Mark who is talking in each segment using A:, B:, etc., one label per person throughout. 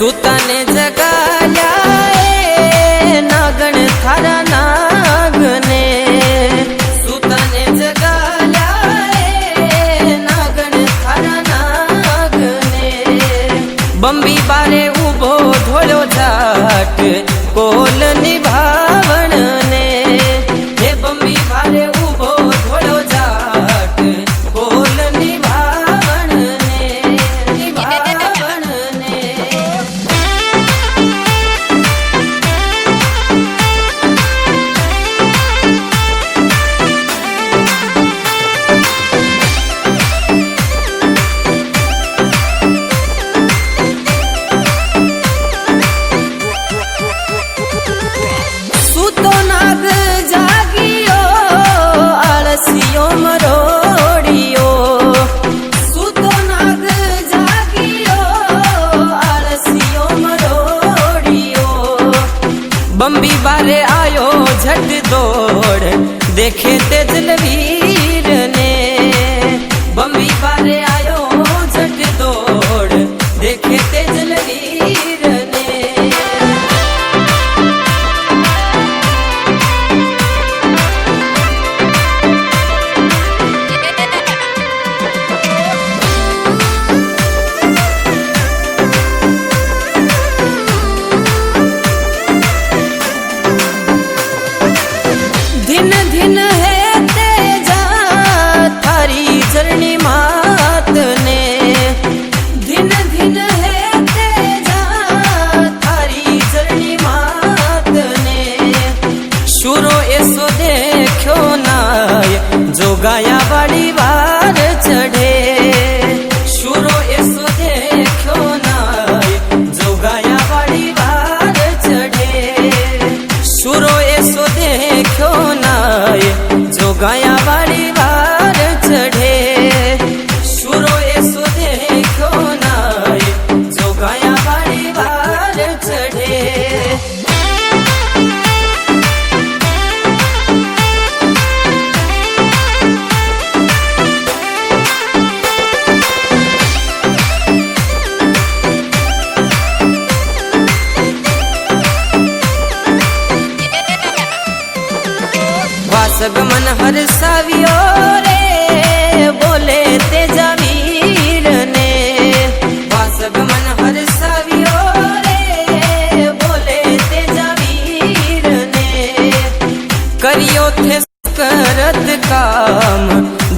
A: सुताने जगाया नागण थारा नागने सुताने जगाया नागण थारा नागने बंबी बारे उभो धोलो जाट कोल निभावण ने हे बंबी बारे उभो धोलो जाट कोल निभावण ने निभावण ने सुतो नाग जागियो आलसियो मरोड़ियो सुतो नाग जागियो आलसियो मरोड़ियो बंबी बारे आयो झट दौड़ देखे तेजलवीर ने बंबी बारे आयो झट दौड़ देखे तेजलवीर ने दिन दिन है तेजा थारी जरनी मात ने दिन दिन है तेजा थारी जरनी मात ने शुरो ऐसो देखो नाय जो गाया वाली वार चढ़े शुरो ऐसो देखो नाय जो गाया वाली वार चढ़े शुरो ऐसो देखो नाय जो गाया वाली वार चढ़े शुरो ऐसो देखो नाय जो गाया वाली वार चढ़े वासगमन हरसावियो रे बोले तेजा वीर ने वासगमन हरसावियो रे बोले तेजा वीर ने करियो थे करत काम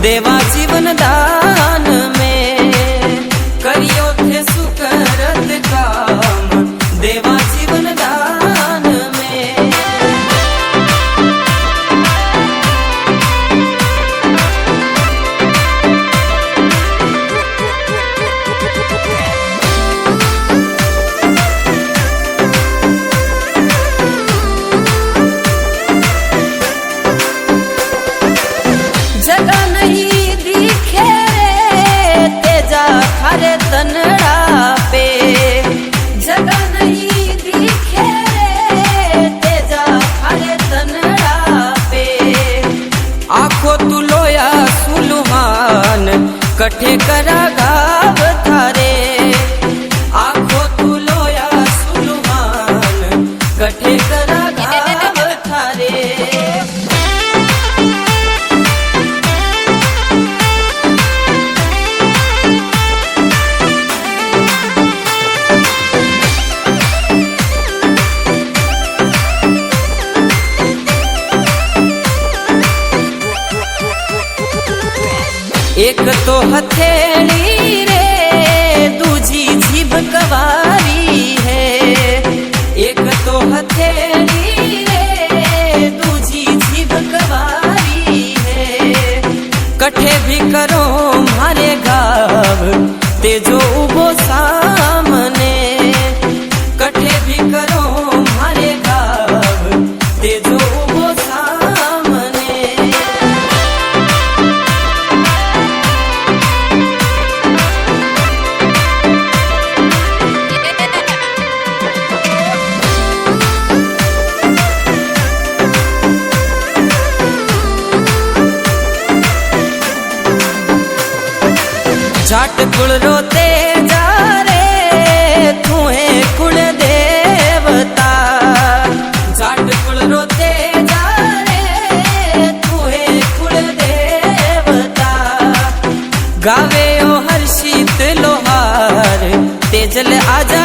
A: देवा जीवन दान में करियो थे सुकरत काम देवा जीवन दान में जगह नहीं दिखे रे तेजा थारे तनड़ा पे जगह नहीं दिखे रे तेजा थारे तनड़ा पे आखो तू लोया सुलुहान कठे करा गाव थारे आखो तू लोया सुलुहान कठे करा गाव थारे एक तो हथेली रे दूजी जीभ कवारी है एक तो हथेली रे दूजी जीभ कवारी है कठे भी करो मारे गाव तेजो उभो सामने कठे भी करो मारे गाव तेजो उभो सामने जाट कुल रोते जा रे तू है गावे ओ हर्षित लोहार तेजल आजा